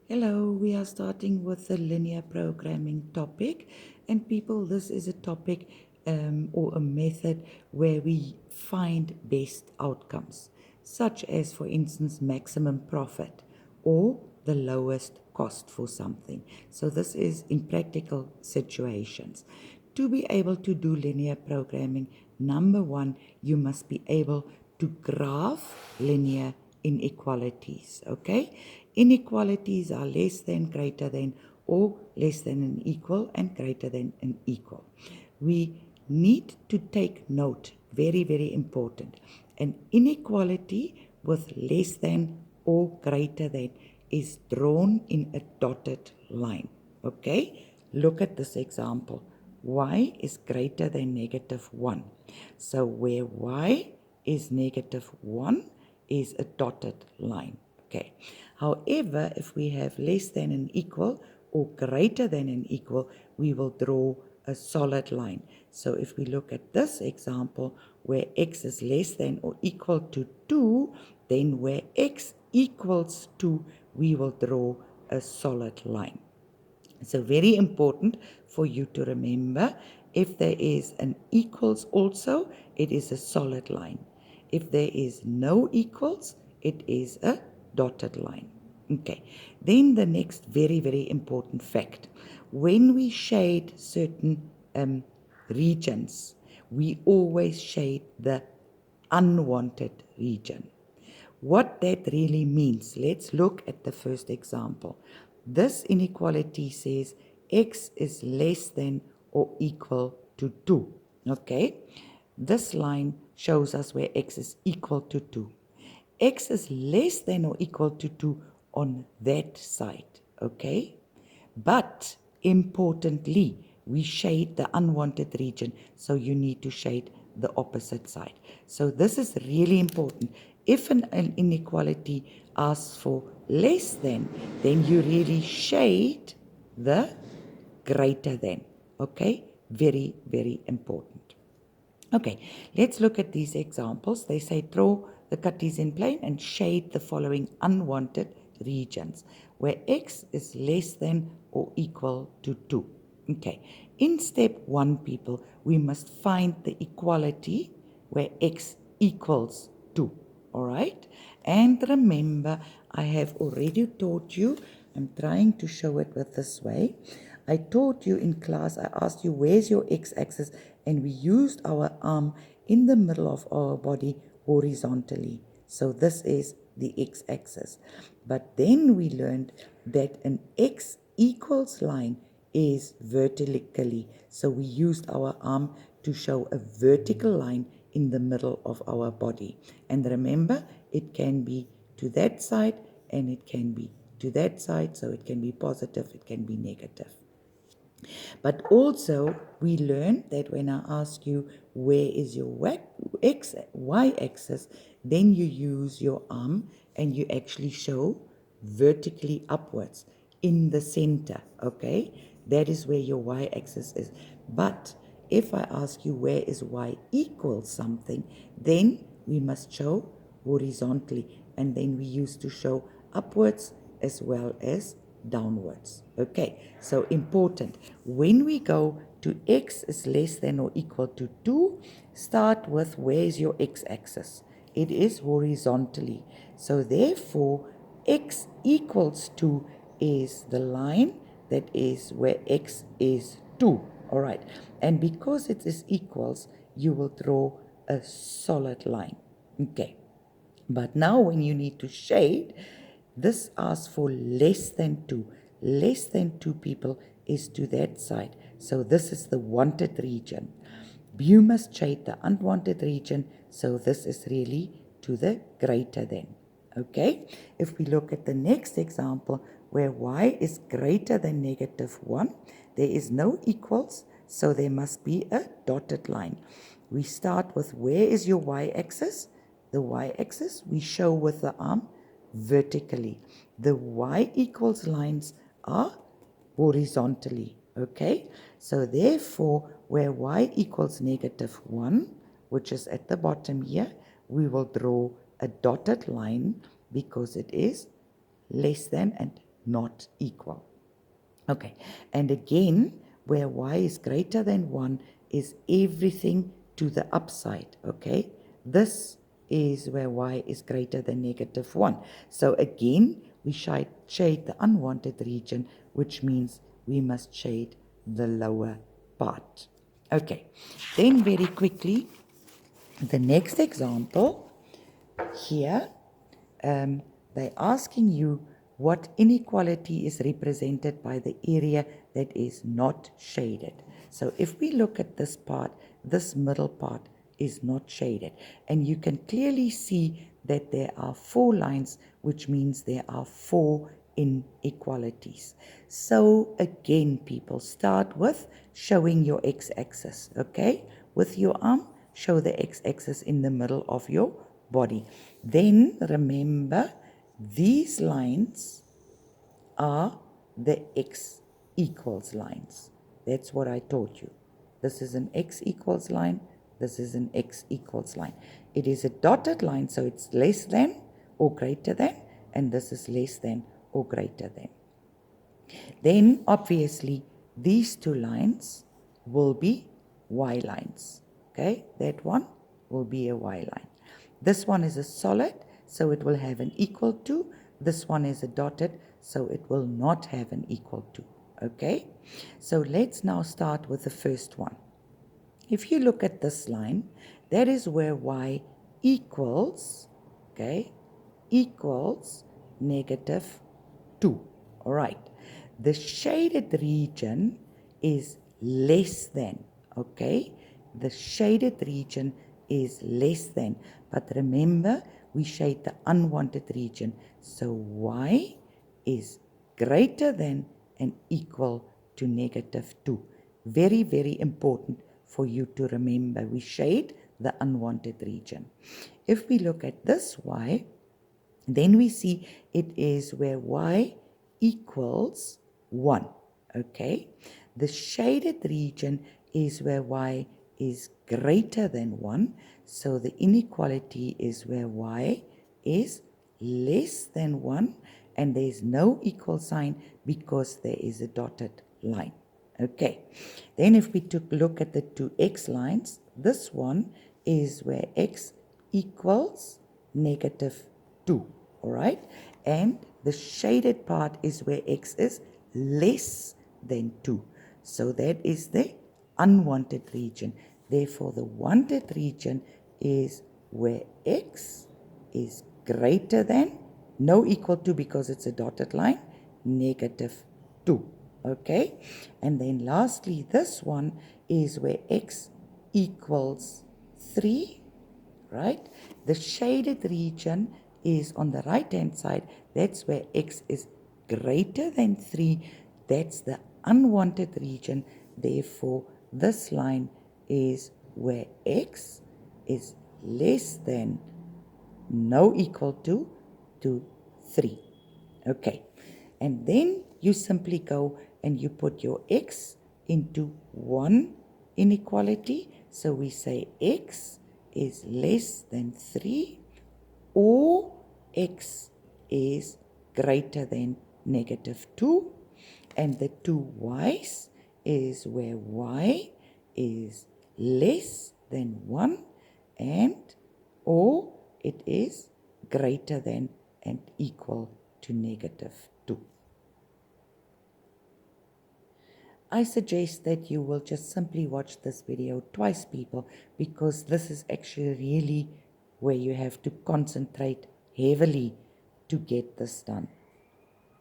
Hello, we are starting with the linear programming topic. And people, this is a topic or a method where we find best outcomes, such as, for instance, maximum profit or the lowest cost for something. So, this is in practical situations. To be able to do linear programming, number one, you must be able to graph linear inequalities. Okay? Inequalities are less than, greater than, or less than and equal, and greater than and equal. We need to take note, very, very important. An inequality with less than or greater than is drawn in a dotted line. Okay? Look at this example. Y is greater than -1. So where y is -1 is a dotted line. Okay. However, if we have less than and equal or greater than and equal, we will draw a solid line. So if we look at this example where x is less than or equal to 2, then where x equals 2, we will draw a solid line. So very important for you to remember, if there is an equals also, it is a solid line. If there is no equals, it is a dotted line. Okay, then the next very, very important fact. When we shade certain regions, we always shade the unwanted region. What that really means, let's look at the first example. This inequality says x is less than or equal to 2. Okay? This line shows us where x is equal to 2. X is less than or equal to 2 on that side. Okay? But importantly, we shade the unwanted region, so you need to shade the opposite side. So this is really important. If an inequality asks for less than, then you really shade the greater than. Okay? Very, very important. Okay, let's look at these examples. They say draw the Cartesian plane and shade the following unwanted regions where x is less than or equal to 2. Okay, in step 1, people, we must find the equality where x equals 2. All right, and remember, I have already taught you, I'm trying to show it with this way. I taught you in class, I asked you where's your x-axis, and we used our arm in the middle of our body horizontally. So this is the x-axis. But then we learned that an x equals line is vertically. So we used our arm to show a vertical line in the middle of our body. And remember, it can be to that side and it can be to that side. So it can be positive, it can be negative. But also, we learned that when I ask you where is your y-axis, then you use your arm and you actually show vertically upwards in the center, okay? That is where your y-axis is. But if I ask you where is y equals something, then we must show horizontally, and then we used to show upwards as well as downwards. Okay, so important. When we go to x is less than or equal to 2, start with where is your x-axis? It is horizontally. So therefore, x equals 2 is the line that is where x is 2. All right, and because it is equals, you will draw a solid line. Okay. But now when you need to shade, this asks for less than 2. Less than 2 people is to that side. So this is the wanted region. You must shade the unwanted region. So this is really to the greater than. Okay? If we look at the next example where y is greater than -1, there is no equals. So there must be a dotted line. We start with where is your y-axis? The y-axis we show with the arm vertically. The y equals lines are horizontally. Okay, so therefore, where y equals -1, which is at the bottom here, we will draw a dotted line because it is less than and not equal. Okay, and again, where y is greater than 1 is everything to the upside, okay? This is where y is greater than -1. So again, we shade the unwanted region, which means we must shade the lower part. Okay, then very quickly, the next example here, they're asking you what inequality is represented by the area that is not shaded. So if we look at this part, this middle part is not shaded. And you can clearly see that there are 4 lines, which means there are 4 inequalities. So again, people, start with showing your x-axis, okay? With your arm, show the x-axis in the middle of your body. Then remember, these lines are the x equals lines. That's what I taught you. This is an x equals line. This is an x equals line. It is a dotted line, so it's less than or greater than, and this is less than or greater than. Then obviously these 2 lines will be y lines. Okay, that one will be a y line. This one is a solid, so it will have an equal to. This one is a dotted, so it will not have an equal to. Okay, so let's now start with the first one. If you look at this line, that is where y equals, okay, equals -2. All right. The shaded region is less than, okay? The shaded region is less than. But remember, we shade the unwanted region. So y is greater than and equal to -2. Very, very important for you to remember. We shade the unwanted region. If we look at this y, then we see it is where y equals 1, okay? The shaded region is where y is greater than 1, so the inequality is where y is less than 1, and there is no equal sign because there is a dotted line. Okay, then if we took a look at the 2x lines, this one is where x equals -2, all right? And the shaded part is where x is less than 2. So that is the unwanted region. Therefore, the wanted region is where x is greater than, no equal to because it's a dotted line, -2. Okay, and then lastly, this one is where x equals 3, right? The shaded region is on the right hand side. That's where x is greater than 3. That's the unwanted region. Therefore, this line is where x is less than, no equal to 3. Okay, and then you simply go and you put your x into one inequality. So we say x is less than 3 or x is greater than -2. And the 2 y's is where y is less than 1 and or it is greater than and equal to -2. I suggest that you will just simply watch this video twice, people, because this is actually really where you have to concentrate heavily to get this done.